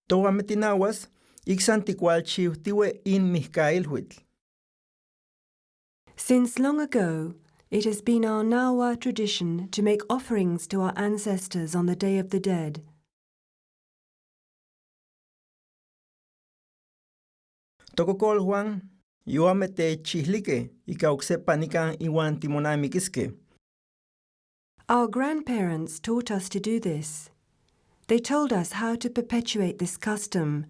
toametinawas, ixanticualchiutiwe in mihcailhuitl. Since long ago, it has been our Nahuatl tradition to make offerings to our ancestors on the Day of the Dead. Tococol Juan, Amate chihlike, icauxepanican iwan timonamiquiske. Our grandparents taught us to do this. They told us how to perpetuate this custom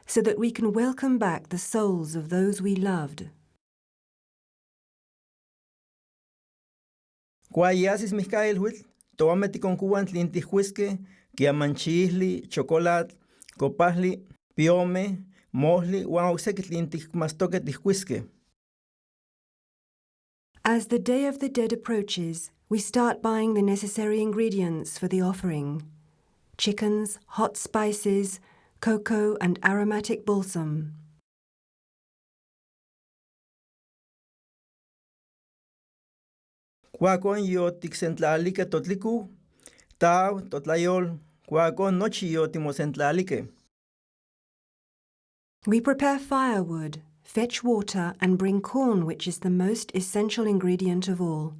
so that we can welcome back the souls of those we loved. Cuayasis mihcailhuitl, toameticoncuan tlintijuisque, quiamanchihli, chocolate, copahli, piome, mohli, uan ocseki tlinticmastoque tihcuisque. As the Day of the Dead approaches, we start buying the necessary ingredients for the offering: chickens, hot spices, cocoa, and aromatic balsam. Cuacon yo tixentlalike totlicu, tau totlayol, cuacon nochi yo timosentlalike. We prepare firewood, fetch water, and bring corn, which is the most essential ingredient of all.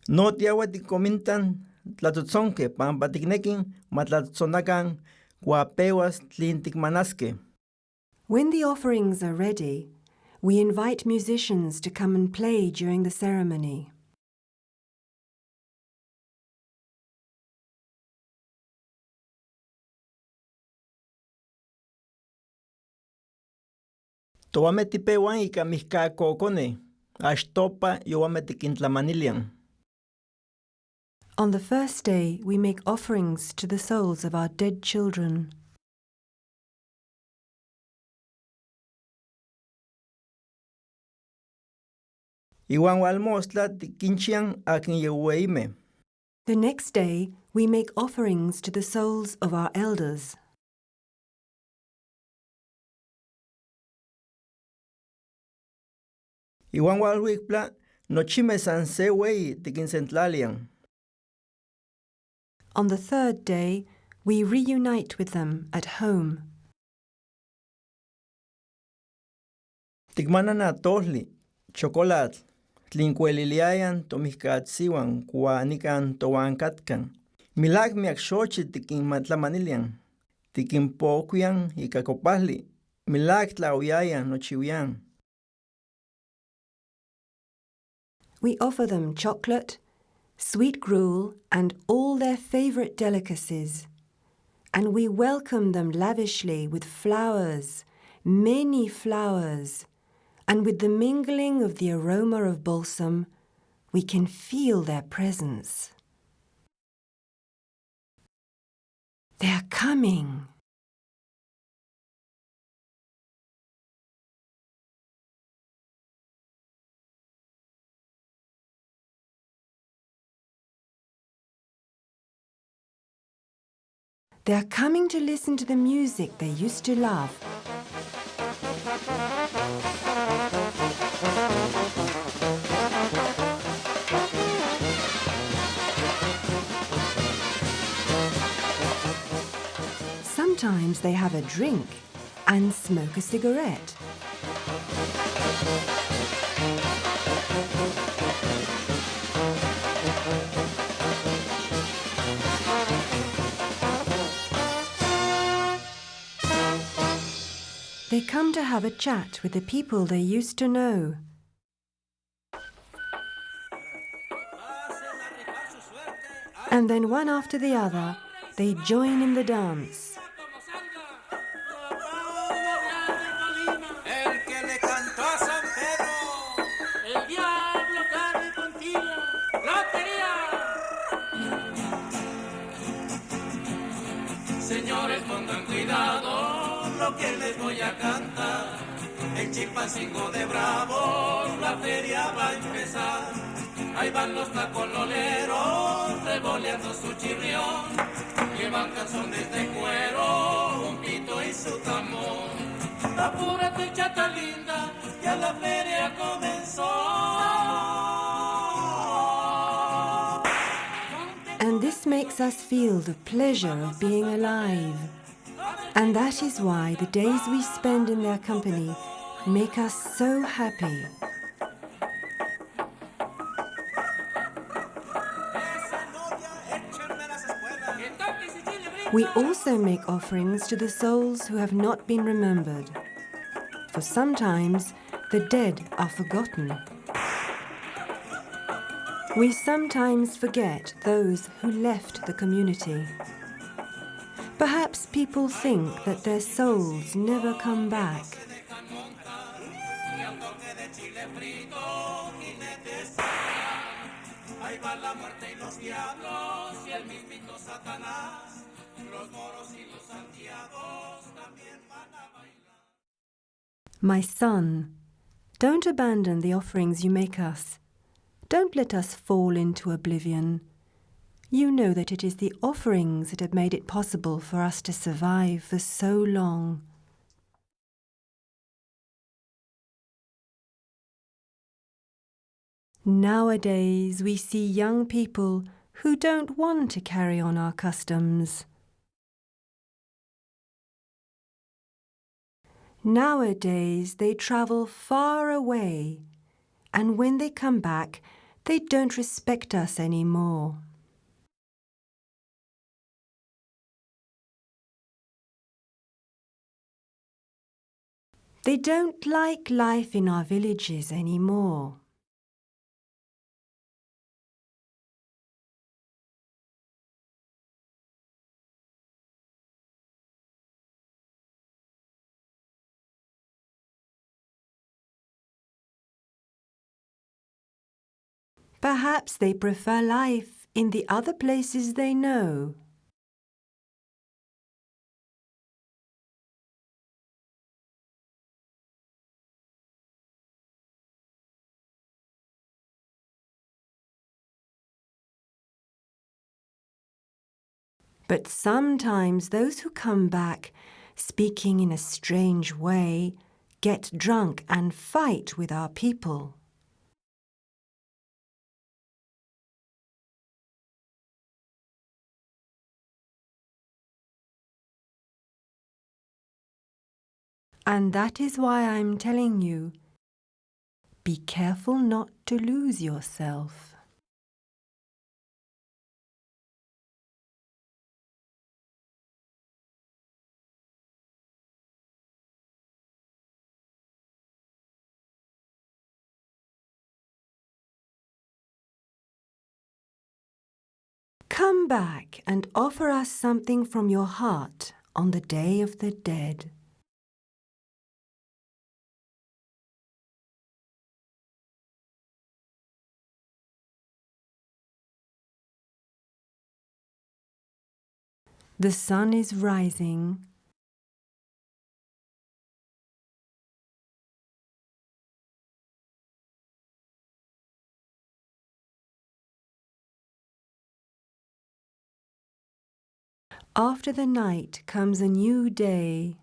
No tiawaticomintan tlatotzonque pampaticnequin matlatzonacan cuapewas tlinticmanasque. When the offerings are ready, we invite musicians to come and play during the ceremony. Toametipewan ika mihcacocone, ashtopa yoametiquintlamanilian. On the first day, we make offerings to the souls of our dead children. Iwan walmostla tiquinchian akin yehueime. The next day, we make offerings to the souls of our elders. Iwan walhuicpla nochime san sewei tiquincentlalian. On the third day, we reunite with them at home. Ticmanana tohli, chocolate, tlincueliliayan tomihcatsiwan cuanican toancatcan. Milak miakxochi tiquinmatlamanilian. Tiquinpocuian ika copahli. Milak tlaoyayan nochiuyan. We offer them chocolate, sweet gruel, and all their favorite delicacies. And we welcome them lavishly with flowers, many flowers, and with the mingling of the aroma of balsam, we can feel their presence. They are coming. They are coming to listen to the music they used to love. Sometimes they have a drink and smoke a cigarette. They come to have a chat with the people they used to know. And then one after the other, they join in the dance. Señores, pongan cuidado lo que les voy a cantar. En Chilpancingo de Bravos la feria va a empezar. Ahí van los tacololeros revoleando su chirrión. Llevan calzones de cuero, un pito y su tambor. Apúrate, chata linda, ya la feria comenzó. this makes us feel the pleasure of being alive. And that is why the days we spend in their company make us so happy. We also make offerings to the souls who have not been remembered, for sometimes the dead are forgotten. We sometimes forget those who left the community. Perhaps people think that their souls never come back. My son, don't abandon the offerings you make us. Don't let us fall into oblivion. You know that it is the offerings that have made it possible for us to survive for so long. Nowadays, we see young people who don't want to carry on our customs. Nowadays, they travel far away, and when they come back, they don't respect us anymore. They don't like life in our villages anymore. Perhaps they prefer life in the other places they know. But sometimes those who come back, speaking in a strange way, get drunk and fight with our people. And that is why I'm telling you, be careful not to lose yourself. Come back and offer us something from your heart on the Day of the Dead. The sun is rising. After the night comes a new day.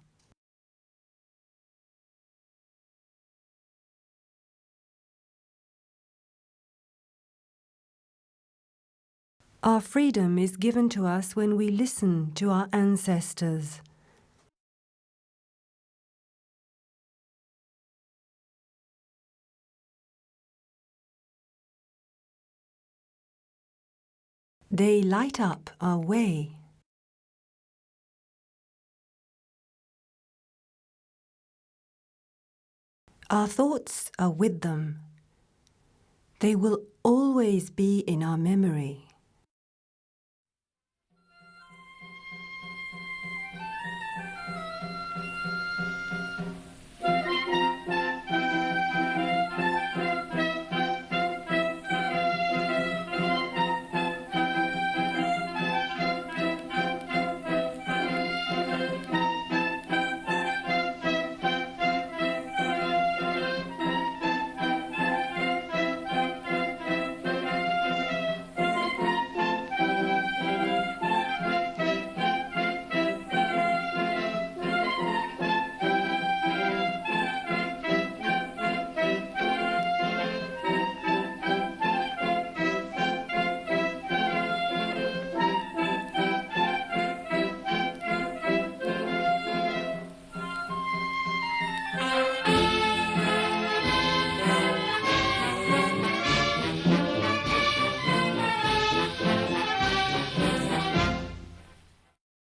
Our freedom is given to us when we listen to our ancestors. They light up our way. Our thoughts are with them. They will always be in our memory.